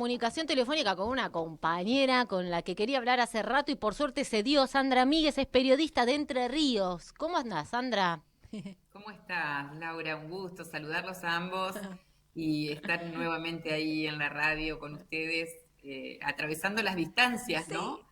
comunicación telefónica con una compañera con la que quería hablar hace rato y por suerte se dio. Sandra Míguez es periodista de Entre Ríos. ¿Cómo andás, Sandra? ¿Cómo estás, Laura? Un gusto saludarlos a ambos y estar nuevamente ahí en la radio con ustedes, atravesando las distancias, Sí, ¿no? sí.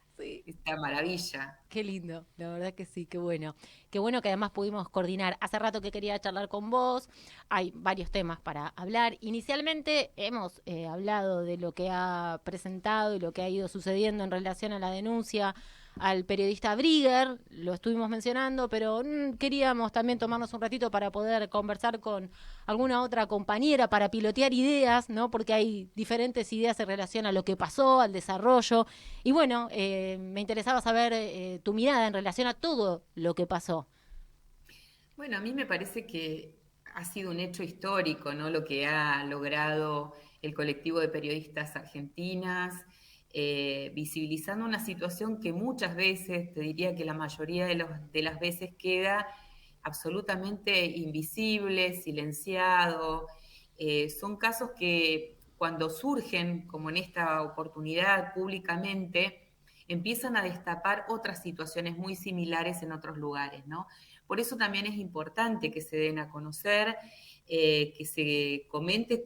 Esta maravilla. Qué lindo, la verdad que sí, qué bueno. Qué bueno que además pudimos coordinar. Hace rato que quería charlar con vos, hay varios temas para hablar. Inicialmente hemos hablado de lo que ha presentado y lo que ha ido sucediendo en relación a la denuncia al periodista Brigger, lo estuvimos mencionando, pero queríamos también tomarnos un ratito para poder conversar con alguna otra compañera, para pilotear ideas, ¿no? Porque hay diferentes ideas en relación a lo que pasó, al desarrollo. Y bueno, me interesaba saber tu mirada en relación a todo lo que pasó. Bueno, a mí me parece que ha sido un hecho histórico, ¿no? Lo que ha logrado el colectivo de periodistas argentinas, visibilizando una situación que muchas veces, te diría que la mayoría de las veces queda absolutamente invisible, silenciado. Son casos que cuando surgen, como en esta oportunidad públicamente, empiezan a destapar otras situaciones muy similares en otros lugares, ¿no? Por eso también es importante que se den a conocer, que se comente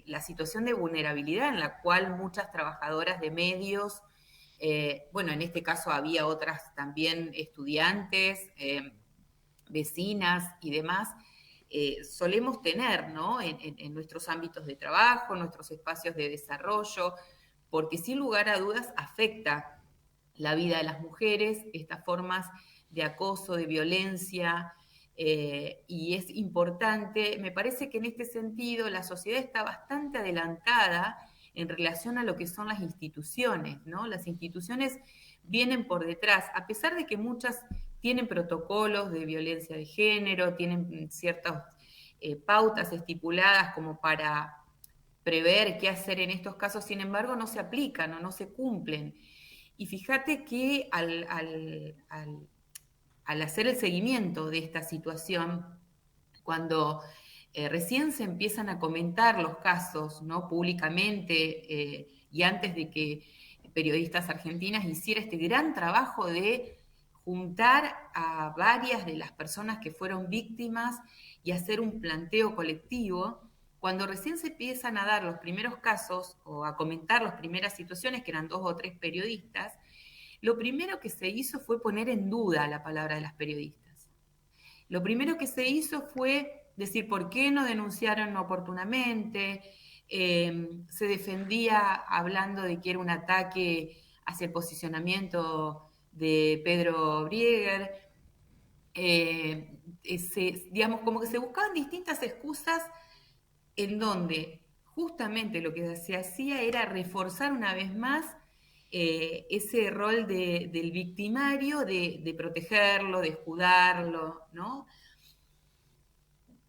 la situación de vulnerabilidad en la cual muchas trabajadoras de medios, bueno, en este caso había otras también estudiantes, vecinas y demás, solemos tener, ¿no? En nuestros ámbitos de trabajo, en nuestros espacios de desarrollo, porque sin lugar a dudas afecta la vida de las mujeres, estas formas de acoso, de violencia, y es importante, me parece que en este sentido la sociedad está bastante adelantada en relación a lo que son las instituciones, ¿no? Las instituciones vienen por detrás, a pesar de que muchas tienen protocolos de violencia de género, tienen ciertas pautas estipuladas como para prever qué hacer en estos casos, sin embargo, no se aplican o no se cumplen. Y fíjate que al hacer el seguimiento de esta situación, cuando recién se empiezan a comentar los casos, ¿no? Públicamente, y antes de que periodistas argentinas hiciera este gran trabajo de juntar a varias de las personas que fueron víctimas y hacer un planteo colectivo, cuando recién se empiezan a dar los primeros casos o a comentar las primeras situaciones, que eran dos o tres periodistas, lo primero que se hizo fue poner en duda la palabra de las periodistas. Lo primero que se hizo fue decir por qué no denunciaron oportunamente, se defendía hablando de que era un ataque hacia el posicionamiento de Pedro Brieger, digamos, como que se buscaban distintas excusas en donde justamente lo que se hacía era reforzar una vez más ese rol del victimario, de protegerlo, de escudarlo, ¿no?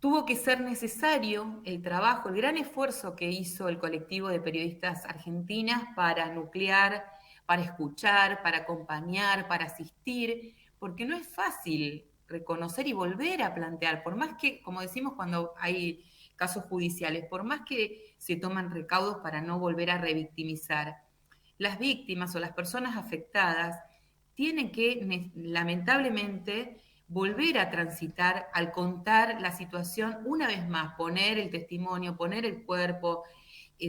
Tuvo que ser necesario el trabajo, el gran esfuerzo que hizo el colectivo de periodistas argentinas para nuclear, para escuchar, para acompañar, para asistir, porque no es fácil reconocer y volver a plantear, por más que, como decimos cuando hay casos judiciales, por más que se toman recaudos para no volver a revictimizar, las víctimas o las personas afectadas tienen que, lamentablemente, volver a transitar al contar la situación una vez más, poner el testimonio, poner el cuerpo,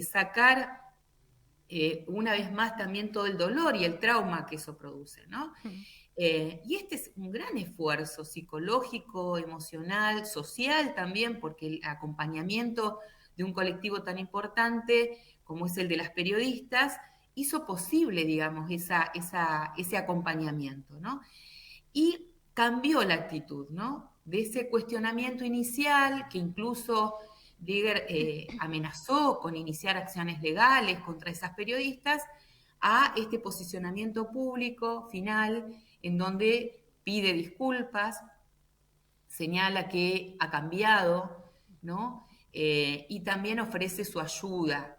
sacar una vez más también todo el dolor y el trauma que eso produce, ¿no? Y este es un gran esfuerzo psicológico, emocional, social también, porque el acompañamiento de un colectivo tan importante como es el de las periodistas hizo posible, digamos, ese acompañamiento, ¿no? Y cambió la actitud, ¿no? De ese cuestionamiento inicial, que incluso Digger amenazó con iniciar acciones legales contra esas periodistas, a este posicionamiento público final, en donde pide disculpas, señala que ha cambiado, ¿no? Y también ofrece su ayuda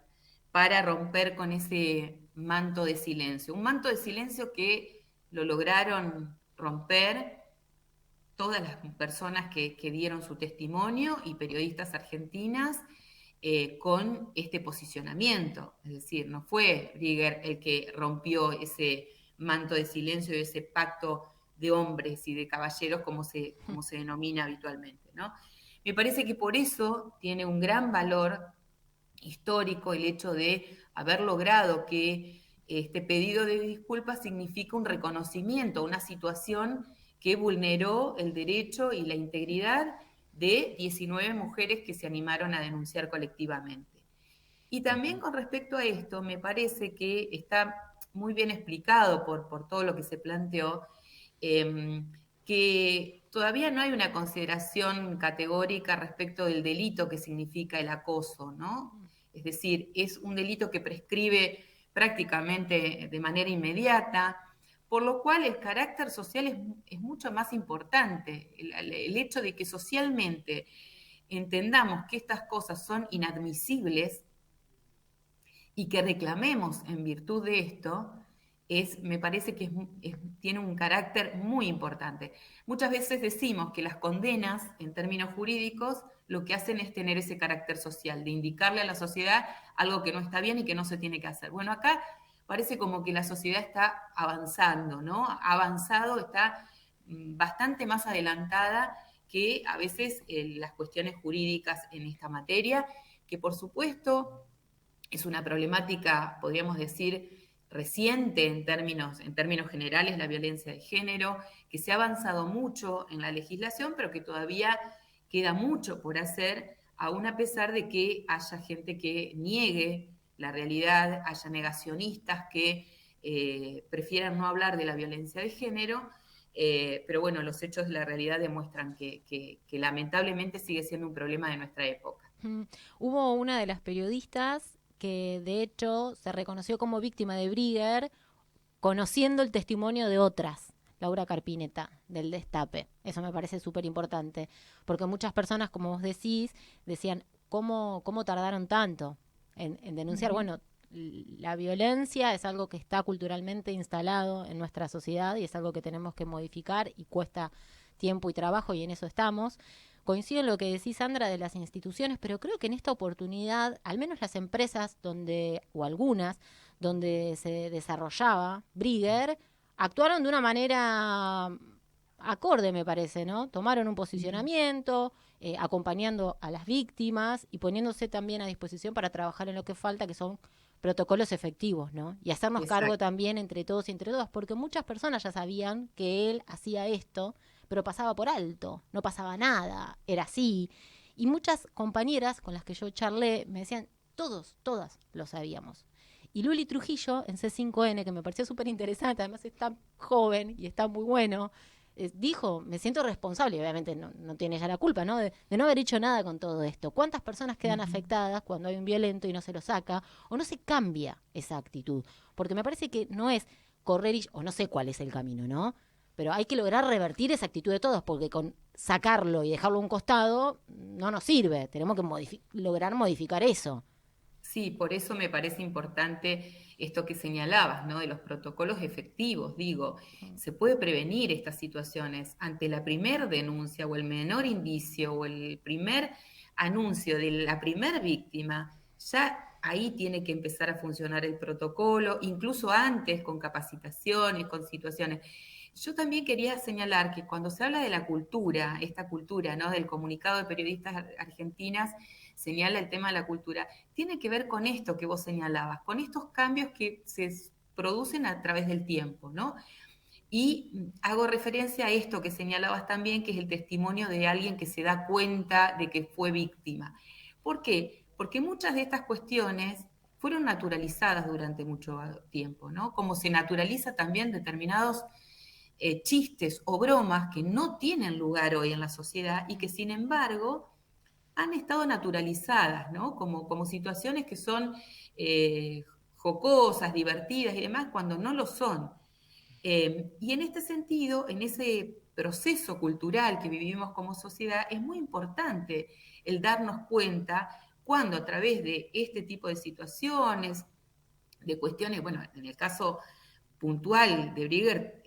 para romper con ese manto de silencio. Un manto de silencio que lo lograron romper todas las personas que dieron su testimonio y periodistas argentinas, con este posicionamiento. Es decir, no fue Brigger el que rompió ese manto de silencio y ese pacto de hombres y de caballeros como se denomina habitualmente, ¿no? Me parece que por eso tiene un gran valor histórico el hecho de haber logrado que este pedido de disculpas significa un reconocimiento, una situación que vulneró el derecho y la integridad de 19 mujeres que se animaron a denunciar colectivamente. Y también con respecto a esto, me parece que está muy bien explicado por todo lo que se planteó, que todavía no hay una consideración categórica respecto del delito que significa el acoso, ¿no? Es decir, es un delito que prescribe prácticamente de manera inmediata, por lo cual el carácter social es mucho más importante. El hecho de que socialmente entendamos que estas cosas son inadmisibles y que reclamemos en virtud de esto, me parece que tiene un carácter muy importante. Muchas veces decimos que las condenas, en términos jurídicos, lo que hacen es tener ese carácter social, de indicarle a la sociedad algo que no está bien y que no se tiene que hacer. Bueno, acá parece como que la sociedad está avanzando, ¿no? Ha avanzado, está bastante más adelantada que a veces las cuestiones jurídicas en esta materia, que por supuesto es una problemática, podríamos decir, reciente en términos generales, la violencia de género, que se ha avanzado mucho en la legislación, pero que todavía queda mucho por hacer, aún a pesar de que haya gente que niegue la realidad, haya negacionistas que prefieran no hablar de la violencia de género, pero bueno, los hechos de la realidad demuestran que lamentablemente sigue siendo un problema de nuestra época. Hubo una de las periodistas que de hecho se reconoció como víctima de Brigger conociendo el testimonio de otras. Laura Carpineta, del Destape. Eso me parece súper importante, porque muchas personas, como vos decís, decían, ¿cómo tardaron tanto en denunciar? Bueno, la violencia es algo que está culturalmente instalado en nuestra sociedad y es algo que tenemos que modificar y cuesta tiempo y trabajo y en eso estamos. Coincido en lo que decís, Sandra, de las instituciones, pero creo que en esta oportunidad, al menos las empresas donde, o algunas, donde se desarrollaba Brigger, actuaron de una manera acorde, me parece, ¿no? Tomaron un posicionamiento, acompañando a las víctimas y poniéndose también a disposición para trabajar en lo que falta, que son protocolos efectivos, ¿no? Y hacernos cargo Exacto. también entre todos y entre todas, porque muchas personas ya sabían que él hacía esto, pero pasaba por alto, no pasaba nada, era así. Y muchas compañeras con las que yo charlé me decían, todas lo sabíamos. Y Luli Trujillo en C5N, que me pareció súper interesante, además está joven y está muy bueno, dijo, me siento responsable, obviamente no tiene ella la culpa, ¿no? De no haber hecho nada con todo esto. ¿Cuántas personas quedan afectadas cuando hay un violento y no se lo saca o no se cambia esa actitud? Porque me parece que no es correr o no sé cuál es el camino, ¿no? Pero hay que lograr revertir esa actitud de todos, porque con sacarlo y dejarlo a un costado no nos sirve. Tenemos que lograr modificar eso. Sí, por eso me parece importante esto que señalabas, ¿no? De los protocolos efectivos. Digo, se puede prevenir estas situaciones ante la primer denuncia o el menor indicio o el primer anuncio de la primer víctima. Ya ahí tiene que empezar a funcionar el protocolo, incluso antes con capacitaciones, con situaciones. Yo también quería señalar que cuando se habla de la cultura, esta cultura, ¿no? Del comunicado de periodistas argentinas, señala el tema de la cultura, tiene que ver con esto que vos señalabas, con estos cambios que se producen a través del tiempo, ¿no? Y hago referencia a esto que señalabas también, que es el testimonio de alguien que se da cuenta de que fue víctima. ¿Por qué? Porque muchas de estas cuestiones fueron naturalizadas durante mucho tiempo, ¿no? Como se naturaliza también determinados chistes o bromas que no tienen lugar hoy en la sociedad y que sin embargo han estado naturalizadas, ¿no? Como situaciones que son jocosas, divertidas y demás, cuando no lo son. Y en este sentido, en ese proceso cultural que vivimos como sociedad, es muy importante el darnos cuenta cuando a través de este tipo de situaciones, de cuestiones, bueno, en el caso puntual de Brigger,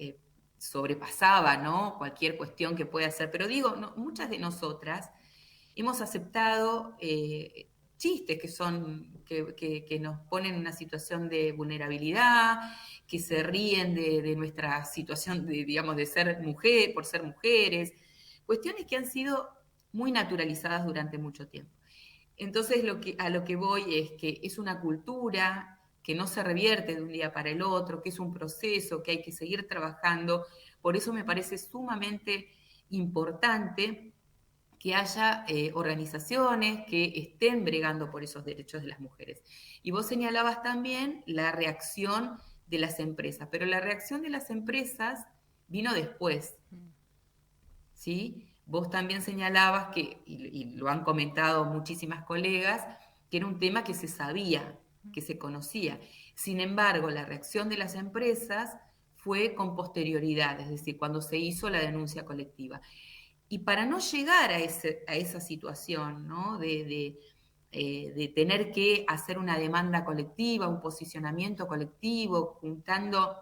sobrepasaba, ¿no? Cualquier cuestión que pueda hacer, pero digo, no, muchas de nosotras hemos aceptado chistes que nos ponen en una situación de vulnerabilidad, que se ríen de nuestra situación, digamos, de ser mujer, por ser mujeres, cuestiones que han sido muy naturalizadas durante mucho tiempo. Entonces a lo que voy es que es una cultura que no se revierte de un día para el otro, que es un proceso, que hay que seguir trabajando. Por eso me parece sumamente importante que haya organizaciones que estén bregando por esos derechos de las mujeres. Y vos señalabas también la reacción de las empresas, pero la reacción de las empresas vino después, ¿sí? Vos también señalabas que, y lo han comentado muchísimas colegas, que era un tema que se sabía, que se conocía. Sin embargo, la reacción de las empresas fue con posterioridad, es decir, cuando se hizo la denuncia colectiva. Y para no llegar a esa situación, ¿no? De tener que hacer una demanda colectiva, un posicionamiento colectivo, juntando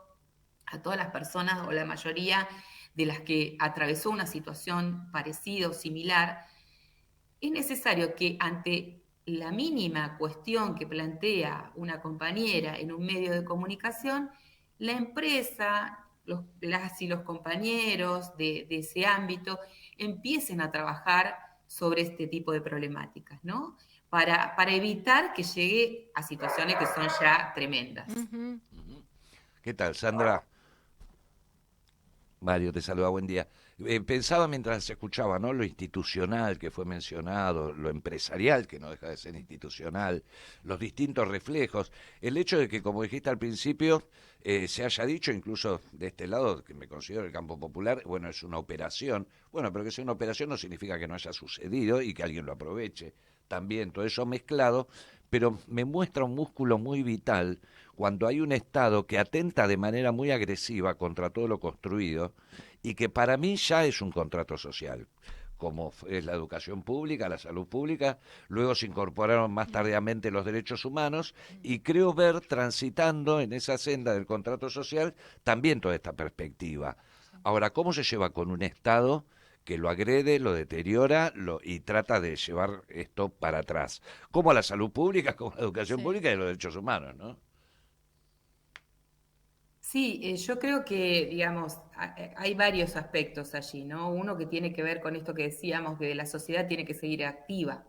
a todas las personas o la mayoría de las que atravesó una situación parecida o similar, es necesario que ante la mínima cuestión que plantea una compañera en un medio de comunicación, la empresa, las y los compañeros de ese ámbito empiecen a trabajar sobre este tipo de problemáticas, ¿no? Para evitar que llegue a situaciones que son ya tremendas. Ujú. ¿Qué tal, Sandra? Mario, te saluda, buen día. Pensaba mientras escuchaba, ¿no? Lo institucional que fue mencionado, lo empresarial que no deja de ser institucional, los distintos reflejos, el hecho de que, como dijiste al principio, se haya dicho, incluso de este lado, que me considero el campo popular, bueno, es una operación. Bueno, pero que sea una operación no significa que no haya sucedido y que alguien lo aproveche. También todo eso mezclado, pero me muestra un músculo muy vital cuando hay un Estado que atenta de manera muy agresiva contra todo lo construido y que para mí ya es un contrato social, como es la educación pública, la salud pública, luego se incorporaron más tardíamente los derechos humanos y creo ver transitando en esa senda del contrato social también toda esta perspectiva. Ahora, ¿cómo se lleva con un Estado que lo agrede, lo deteriora y trata de llevar esto para atrás? Como la salud pública, como la educación Sí. pública y los derechos humanos, ¿no? Sí, yo creo que, digamos, hay varios aspectos allí, ¿no? Uno que tiene que ver con esto que decíamos, que la sociedad tiene que seguir activa,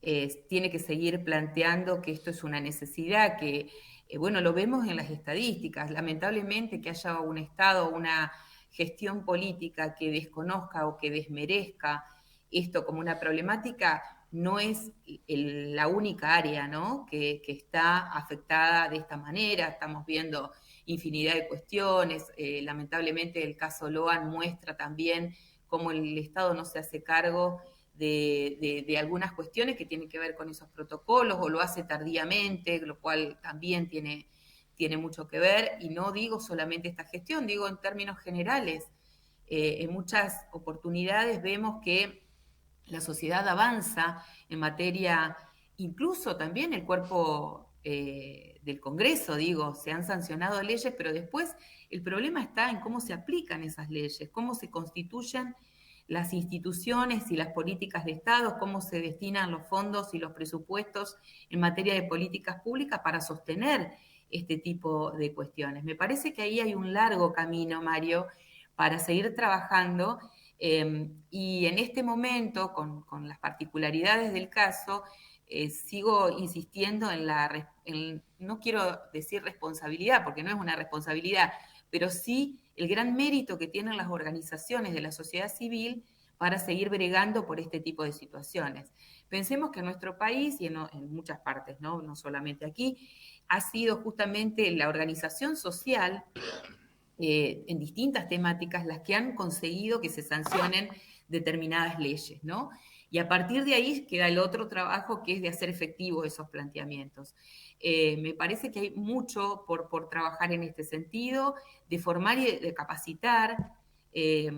tiene que seguir planteando que esto es una necesidad, que, bueno, lo vemos en las estadísticas. Lamentablemente que haya un Estado, una gestión política que desconozca o que desmerezca esto como una problemática, no es la única área, ¿no? Que está afectada de esta manera. Estamos viendo infinidad de cuestiones. Lamentablemente el caso Loan muestra también cómo el Estado no se hace cargo de algunas cuestiones que tienen que ver con esos protocolos o lo hace tardíamente, lo cual también tiene mucho que ver. Y no digo solamente esta gestión, digo en términos generales. En muchas oportunidades vemos que la sociedad avanza en materia, incluso también el cuerpo del Congreso, digo, se han sancionado leyes, pero después el problema está en cómo se aplican esas leyes, cómo se constituyen las instituciones y las políticas de Estado, cómo se destinan los fondos y los presupuestos en materia de políticas públicas para sostener este tipo de cuestiones. Me parece que ahí hay un largo camino, Mario, para seguir trabajando y en este momento, con las particularidades del caso, sigo insistiendo no quiero decir responsabilidad, porque no es una responsabilidad, pero sí el gran mérito que tienen las organizaciones de la sociedad civil para seguir bregando por este tipo de situaciones. Pensemos que en nuestro país y en muchas partes, ¿no? No solamente aquí, ha sido justamente la organización social en distintas temáticas las que han conseguido que se sancionen determinadas leyes, ¿no? Y a partir de ahí queda el otro trabajo que es de hacer efectivos esos planteamientos. Me parece que hay mucho por trabajar en este sentido, de formar y de capacitar eh,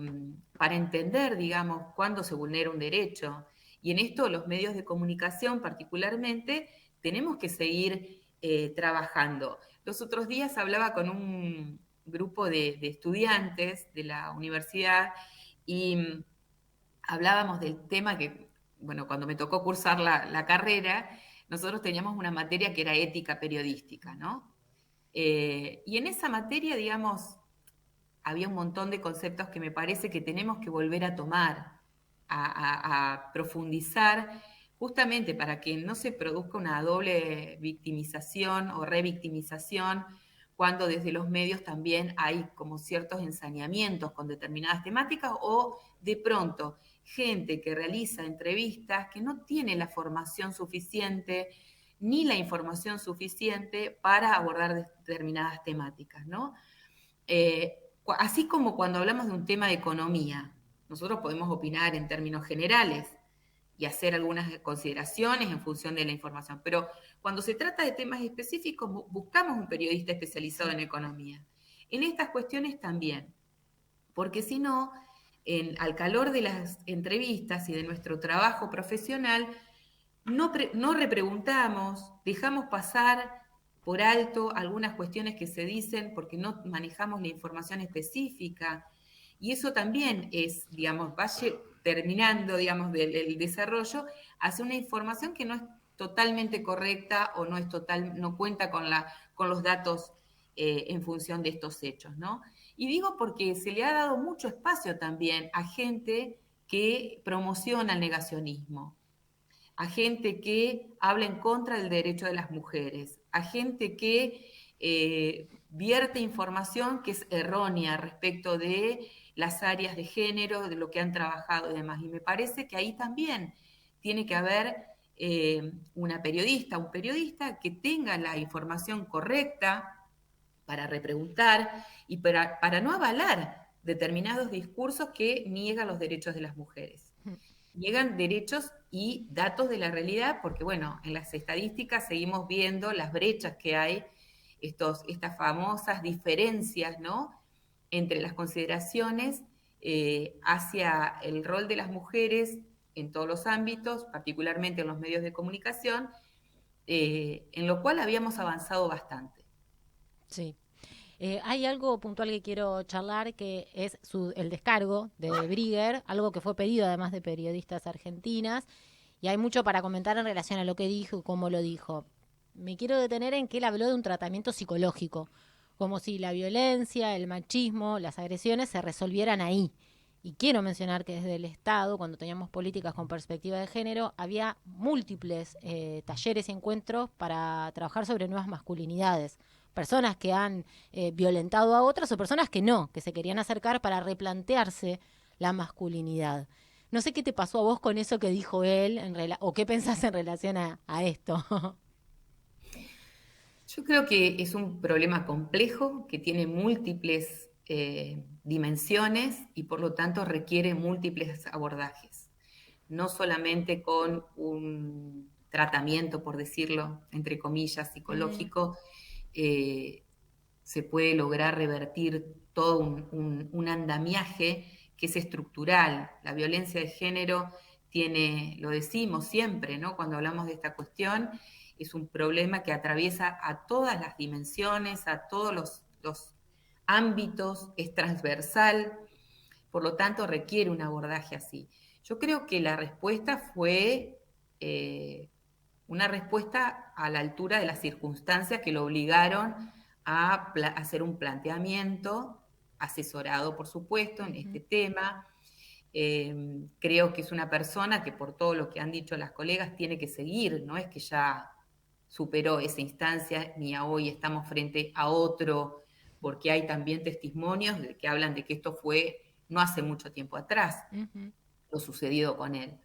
para entender, digamos, cuándo se vulnera un derecho. Y en esto los medios de comunicación particularmente tenemos que seguir trabajando. Los otros días hablaba con un grupo de estudiantes de la universidad y hablábamos del tema que, bueno, cuando me tocó cursar la carrera, nosotros teníamos una materia que era ética periodística, ¿no? Y en esa materia, digamos, había un montón de conceptos que me parece que tenemos que volver a tomar, a profundizar, justamente para que no se produzca una doble victimización o revictimización, cuando desde los medios también hay como ciertos ensañamientos con determinadas temáticas, o de pronto gente que realiza entrevistas que no tiene la formación suficiente ni la información suficiente para abordar determinadas temáticas, ¿no? Así como cuando hablamos de un tema de economía, nosotros podemos opinar en términos generales y hacer algunas consideraciones en función de la información, pero cuando se trata de temas específicos, buscamos un periodista especializado en economía. En estas cuestiones también, porque si no, al calor de las entrevistas y de nuestro trabajo profesional, no repreguntamos, dejamos pasar por alto algunas cuestiones que se dicen porque no manejamos la información específica. Y eso también es, digamos, va terminando, digamos, del desarrollo hacia una información que no es totalmente correcta o no cuenta con los datos en función de estos hechos, ¿no? Y digo porque se le ha dado mucho espacio también a gente que promociona el negacionismo, a gente que habla en contra del derecho de las mujeres, a gente que vierte información que es errónea respecto de las áreas de género, de lo que han trabajado y demás. Y me parece que ahí también tiene que haber un periodista que tenga la información correcta para repreguntar y para no avalar determinados discursos que niegan los derechos de las mujeres. Niegan derechos y datos de la realidad, porque bueno, en las estadísticas seguimos viendo las brechas que hay, estas famosas diferencias, ¿no?, entre las consideraciones hacia el rol de las mujeres en todos los ámbitos, particularmente en los medios de comunicación, en lo cual habíamos avanzado bastante. Sí. Hay algo puntual que quiero charlar, que es el descargo de Brigger, algo que fue pedido además de periodistas argentinas, y hay mucho para comentar en relación a lo que dijo y cómo lo dijo. Me quiero detener en que él habló de un tratamiento psicológico, como si la violencia, el machismo, las agresiones se resolvieran ahí. Y quiero mencionar que desde el Estado, cuando teníamos políticas con perspectiva de género, había múltiples talleres y encuentros para trabajar sobre nuevas masculinidades. Personas que han violentado a otras o personas que no, que se querían acercar para replantearse la masculinidad. No sé qué te pasó a vos con eso que dijo él, o qué pensás en relación a esto. Yo creo que es un problema complejo que tiene múltiples dimensiones y por lo tanto requiere múltiples abordajes. No solamente con un tratamiento, por decirlo, entre comillas, psicológico, se puede lograr revertir todo un andamiaje que es estructural. La violencia de género tiene, lo decimos siempre, ¿no?, cuando hablamos de esta cuestión, es un problema que atraviesa a todas las dimensiones, a todos los ámbitos, es transversal, por lo tanto requiere un abordaje así. Yo creo que la respuesta fue una respuesta a la altura de las circunstancias que lo obligaron a hacer un planteamiento asesorado, por supuesto, en este tema. Creo que es una persona que, por todo lo que han dicho las colegas, tiene que seguir, no es que ya superó esa instancia, ni a hoy estamos frente a otro, porque hay también testimonios que hablan de que esto fue no hace mucho tiempo atrás, lo sucedido con él.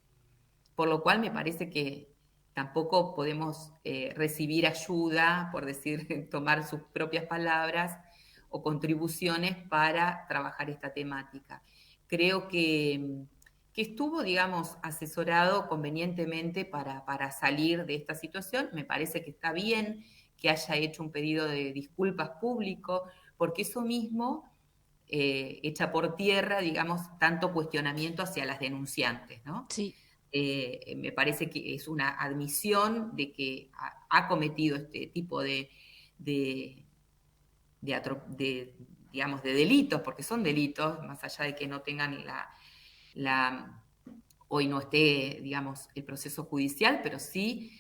Por lo cual me parece que tampoco podemos recibir ayuda, por decir, tomar sus propias palabras o contribuciones para trabajar esta temática. Creo que estuvo, digamos, asesorado convenientemente para salir de esta situación. Me parece que está bien que haya hecho un pedido de disculpas público, porque eso mismo echa por tierra, digamos, tanto cuestionamiento hacia las denunciantes, ¿no? Sí. Me parece que es una admisión de que ha cometido este tipo digamos, de delitos, porque son delitos, más allá de que no tengan hoy no esté, digamos, el proceso judicial, pero sí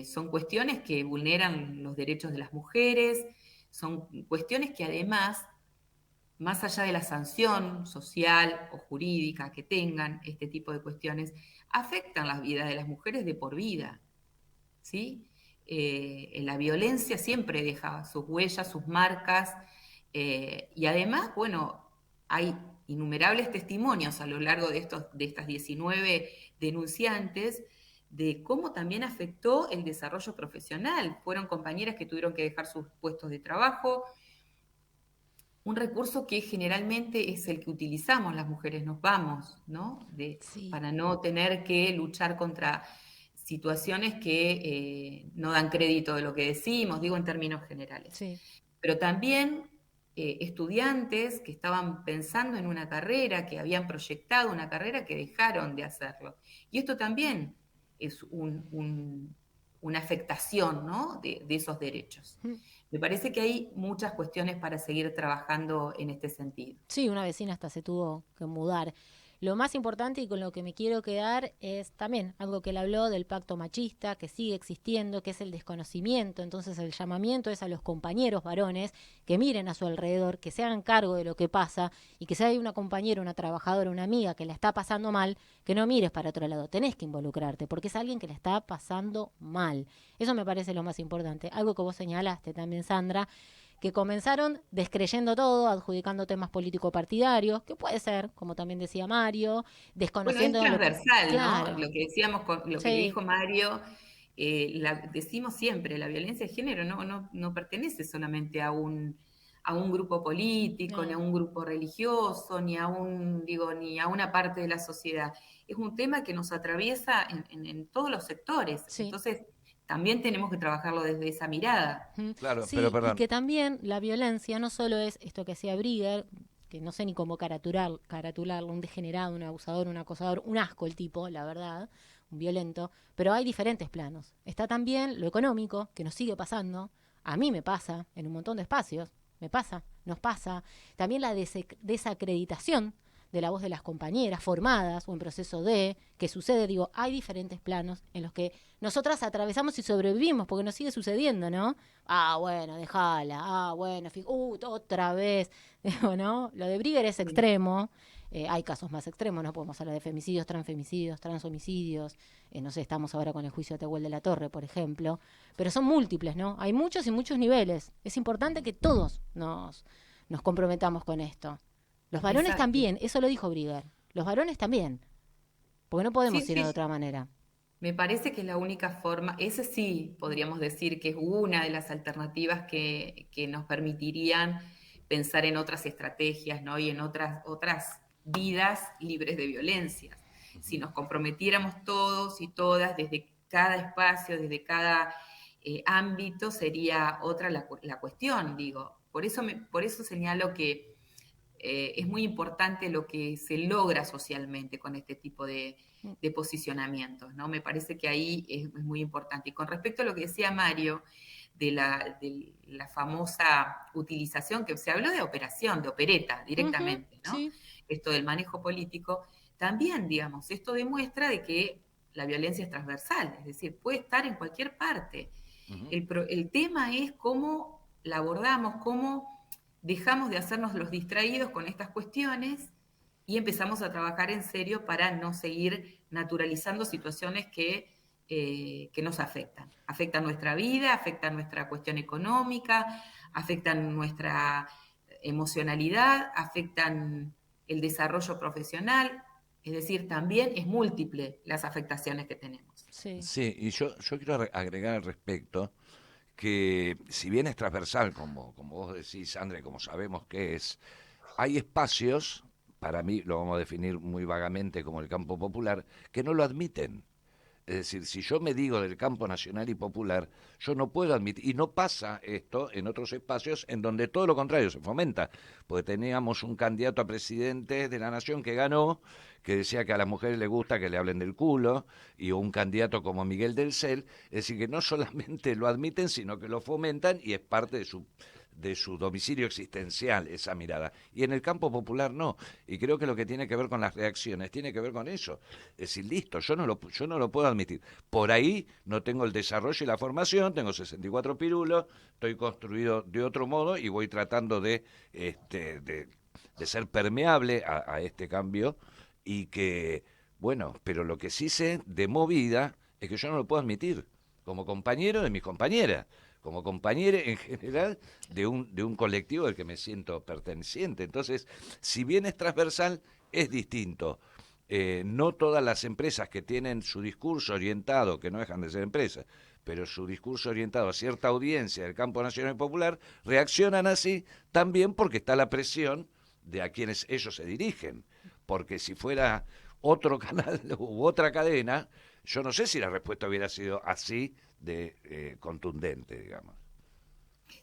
son cuestiones que vulneran los derechos de las mujeres, son cuestiones que además, más allá de la sanción social o jurídica que tengan este tipo de cuestiones, afectan las vidas de las mujeres de por vida, ¿sí? La violencia siempre deja sus huellas, sus marcas, y además, bueno, hay innumerables testimonios a lo largo de estas 19 denunciantes de cómo también afectó el desarrollo profesional. Fueron compañeras que tuvieron que dejar sus puestos de trabajo, un recurso que generalmente es el que utilizamos las mujeres, nos vamos, ¿no? Sí. Para no tener que luchar contra situaciones que no dan crédito de lo que decimos, digo en términos generales. Sí. Pero también estudiantes que estaban pensando en una carrera, que habían proyectado una carrera, que dejaron de hacerlo. Y esto también es una afectación, ¿no? de esos derechos. Me parece que hay muchas cuestiones para seguir trabajando en este sentido. Sí, una vecina hasta se tuvo que mudar. Lo más importante y con lo que me quiero quedar es también algo que él habló del pacto machista, que sigue existiendo, que es el desconocimiento. Entonces el llamamiento es a los compañeros varones que miren a su alrededor, que se hagan cargo de lo que pasa y que si hay una compañera, una trabajadora, una amiga que la está pasando mal, que no mires para otro lado. Tenés que involucrarte porque es alguien que la está pasando mal. Eso me parece lo más importante. Algo que vos señalaste también, Sandra, que comenzaron descreyendo todo, adjudicando temas político-partidarios, que puede ser, como también decía Mario, Bueno, es desconociendo transversal, claro, ¿no? Lo que decíamos, lo que sí, dijo Mario, decimos siempre, la violencia de género no pertenece solamente a un grupo político, ni a no, un grupo religioso, ni a ni a una parte de la sociedad. Es un tema que nos atraviesa en todos los sectores. sí. Entonces, también tenemos que trabajarlo desde esa mirada. Claro, pero Sí, y perdón. que también la violencia no solo es esto que hacía Brigger, que no sé ni cómo caratularlo, un degenerado, un abusador, un acosador, un asco el tipo, la verdad, un violento, pero hay diferentes planos. Está también lo económico, que nos sigue pasando, a mí me pasa en un montón de espacios, me pasa, nos pasa. También la desacreditación de la voz de las compañeras formadas o en proceso de, que sucede, digo, hay diferentes planos en los que nosotras atravesamos y sobrevivimos, porque nos sigue sucediendo, ¿no? Ah, bueno, déjala, ah, bueno, otra vez, digo, ¿no? Lo de Brigger es extremo, hay casos más extremos, no podemos hablar de femicidios, transfemicidios, transhomicidios, no sé, estamos ahora con el juicio de Tehuel de la Torre, por ejemplo, pero son múltiples, ¿no? Hay muchos y muchos niveles. Es importante que todos nos comprometamos con esto. Los varones Exacto. también, eso lo dijo Brigger, los varones también, porque no podemos Sí, ir de sí. otra manera. Me parece que es la única forma, ese sí podríamos decir que es una de las alternativas que nos permitirían pensar en otras estrategias, ¿no? Y en otras vidas libres de violencias. Si nos comprometiéramos todos y todas desde cada espacio, desde cada ámbito, sería otra la cuestión, digo. Por eso señalo que es muy importante lo que se logra socialmente con este tipo de posicionamientos, ¿no? Me parece que ahí es muy importante. Y con respecto a lo que decía Mario, de la famosa utilización, que se habló de operación, de opereta directamente, ¿no? Sí. Esto del manejo político, también, digamos, esto demuestra de que la violencia es transversal, es decir, puede estar en cualquier parte. El tema es cómo la abordamos, cómo dejamos de hacernos los distraídos con estas cuestiones y empezamos a trabajar en serio para no seguir naturalizando situaciones que nos afectan. Afectan nuestra vida, afectan nuestra cuestión económica, afectan nuestra emocionalidad, afectan el desarrollo profesional. Es decir, también es múltiple las afectaciones que tenemos. Sí. Sí, y yo quiero agregar al respecto que si bien es transversal, como vos decís, André, como sabemos que es, hay espacios, para mí lo vamos a definir muy vagamente como el campo popular, que no lo admiten. Es decir, si yo me digo del campo nacional y popular, yo no puedo admitir, y no pasa esto en otros espacios en donde todo lo contrario se fomenta, porque teníamos un candidato a presidente de la nación que ganó, que decía que a las mujeres les gusta que le hablen del culo, y un candidato como Miguel del Cel, es decir, que no solamente lo admiten, sino que lo fomentan y es parte de su domicilio existencial esa mirada. Y en el campo popular no. Y creo que lo que tiene que ver con las reacciones tiene que ver con eso. Es decir, listo, yo no lo puedo admitir. Por ahí no tengo el desarrollo y la formación, tengo 64 pirulos, estoy construido de otro modo y voy tratando de ser permeable a este cambio y que, bueno, pero lo que sí sé de movida es que yo no lo puedo admitir como compañero de mis compañeras, como compañero en general de un colectivo del que me siento perteneciente. Entonces, si bien es transversal, es distinto. No todas las empresas que tienen su discurso orientado, que no dejan de ser empresas, pero su discurso orientado a cierta audiencia del campo nacional y popular, reaccionan así también porque está la presión de a quienes ellos se dirigen. Porque si fuera otro canal u otra cadena, yo no sé si la respuesta hubiera sido así de contundente, digamos.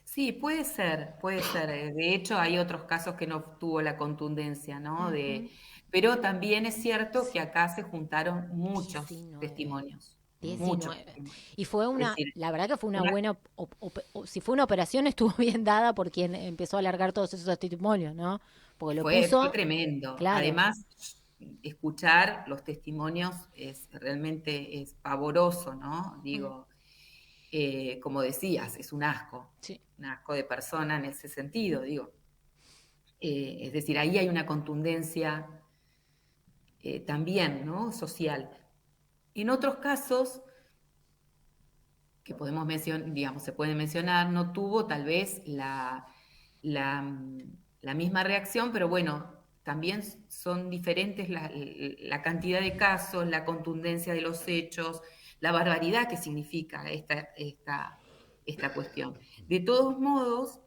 Sí, puede ser, puede ser. De hecho, hay otros casos que no tuvo la contundencia, ¿no? Ujú. Pero también es cierto que Sí, acá se juntaron muchos 19. testimonios, muchos 19. testimonios. Y fue Es una, decir, la verdad que fue una una, buena, si fue una operación estuvo bien dada por quien empezó a alargar todos esos testimonios, ¿no? Porque lo fue puso, tremendo. claro. Además, escuchar los testimonios es realmente es pavoroso, ¿no? Mm, Digo, como decías, es sí, un asco de persona en ese sentido, digo. Es decir, ahí hay una contundencia también, ¿no? Social. En otros casos que podemos mencionar, digamos, se pueden mencionar, no tuvo tal vez la, la misma reacción, pero bueno, también son diferentes la cantidad de casos, la contundencia de los hechos, la barbaridad que significa esta cuestión. De todos modos,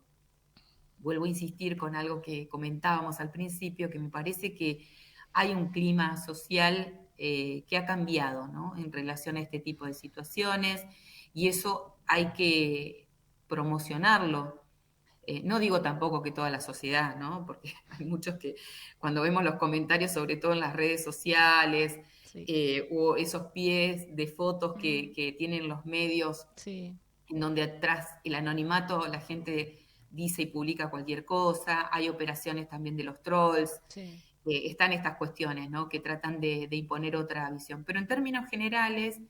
vuelvo a insistir con algo que comentábamos al principio, que me parece que hay un clima social que ha cambiado, ¿no? En relación a este tipo de situaciones, y eso hay que promocionarlo. No digo tampoco que toda la sociedad, ¿no? Porque hay muchos que cuando vemos los comentarios, sobre todo en las redes sociales, sí, o esos pies de fotos mm, que tienen los medios sí, en donde atrás el anonimato, la gente dice y publica cualquier cosa, hay operaciones también de los trolls, sí, están estas cuestiones, ¿no? Que tratan de imponer otra visión. Pero en términos generales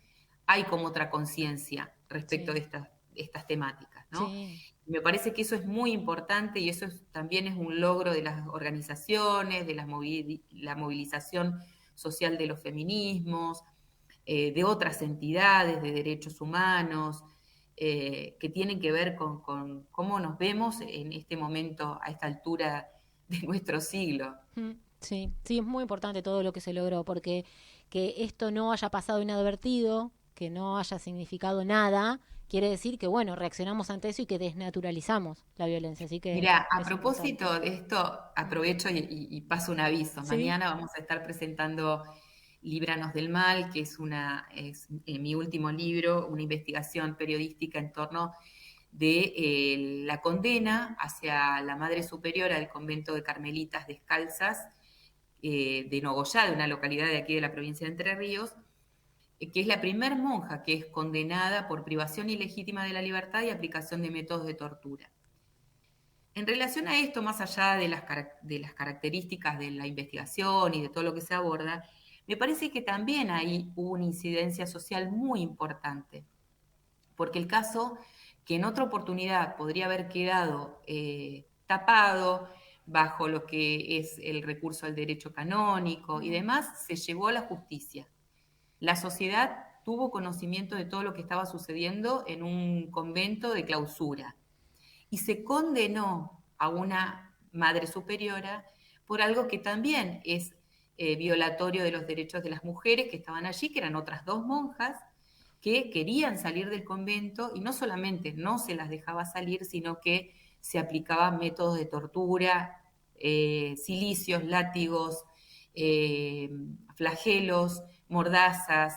hay como otra conciencia respecto sí, de estas temáticas, ¿no? sí, Me parece que eso es muy importante y eso también es un logro de las organizaciones, de la movilización social de los feminismos, de otras entidades de derechos humanos, que tienen que ver con cómo nos vemos en este momento, a esta altura de nuestro siglo. mm, sí, sí, es muy importante todo lo que se logró, porque que esto no haya pasado inadvertido, que no haya significado nada, quiere decir que, bueno, reaccionamos ante eso y que desnaturalizamos la violencia, así que Mira, a es importante. propósito de esto, Mm. aprovecho y paso un aviso. Sí, Mañana vamos a estar presentando Líbranos del Mal, que es mi último libro, una investigación periodística en torno de la condena hacia la Madre Superiora del convento de Carmelitas Descalzas de Nogoyá, de una localidad de aquí de la provincia de Entre Ríos, que es la primer monja que es condenada por privación ilegítima de la libertad y aplicación de métodos de tortura. En relación a esto, más allá de las características de la investigación y de todo lo que se aborda, me parece que también ahí hubo una incidencia social muy importante, porque el caso, que en otra oportunidad podría haber quedado tapado bajo lo que es el recurso al derecho canónico y mm, demás, se llevó a la justicia. La sociedad tuvo conocimiento de todo lo que estaba sucediendo en un convento de clausura y se condenó a una madre superiora por algo que también es violatorio de los derechos de las mujeres que estaban allí, que eran otras dos monjas que querían salir del convento y no solamente no se las dejaba salir, sino que se aplicaban métodos de tortura, cilicios, látigos, eh, flagelos, mordazas,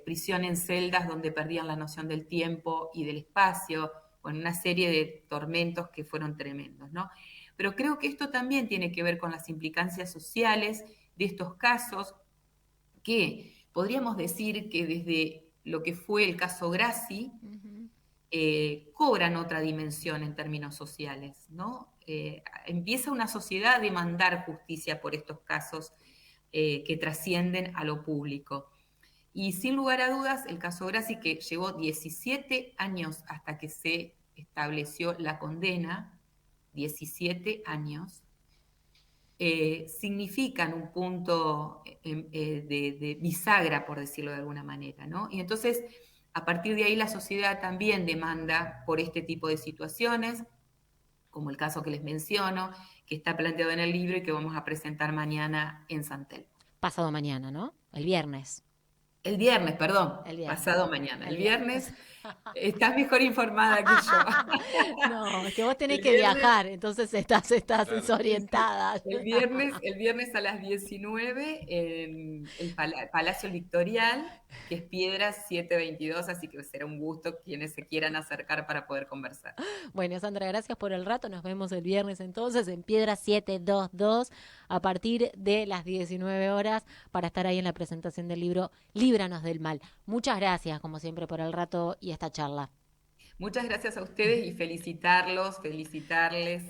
prisión en celdas donde perdían la noción del tiempo y del espacio, con una serie de tormentos que fueron tremendos, ¿no? Pero creo que esto también tiene que ver con las implicancias sociales de estos casos, que podríamos decir que desde lo que fue el caso Grassi, ujú, cobran otra dimensión en términos sociales, ¿no? Empieza una sociedad a demandar justicia por estos casos que trascienden a lo público. Y sin lugar a dudas, el caso Grassi, que llevó 17 años hasta que se estableció la condena, 17 años, significan un punto de bisagra, por decirlo de alguna manera, ¿no? Y entonces, a partir de ahí, la sociedad también demanda por este tipo de situaciones, como el caso que les menciono, que está planteado en el libro y que vamos a presentar mañana en San Telmo. Pasado mañana, ¿no? El viernes. El viernes, perdón, El viernes. pasado mañana. El viernes estás mejor informada que yo. No, es que vos tenés El que viernes- viajar, entonces estás Claro. desorientada. El viernes a las 19 en el Palacio El Victorial, que es Piedras 722, así que será un gusto quienes se quieran acercar para poder conversar. Bueno, Sandra, gracias por el rato. Nos vemos el viernes entonces en Piedra 722 a partir de las 19 horas para estar ahí en la presentación del libro Líbranos del Mal. Muchas gracias, como siempre, por el rato y esta charla. Muchas gracias a ustedes y felicitarles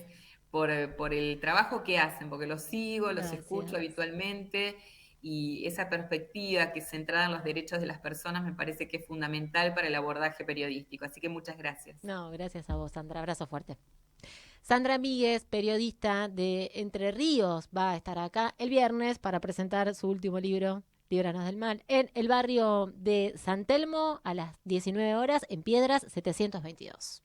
por el trabajo que hacen, porque los sigo, los Gracias. escucho habitualmente y esa perspectiva que es centrada en los derechos de las personas me parece que es fundamental para el abordaje periodístico. Así que muchas gracias. No, gracias a vos, Sandra. Abrazo fuerte. Sandra Míguez, periodista de Entre Ríos, va a estar acá el viernes para presentar su último libro, Líbranos del Mal, en el barrio de San Telmo a las 19 horas en Piedras 722.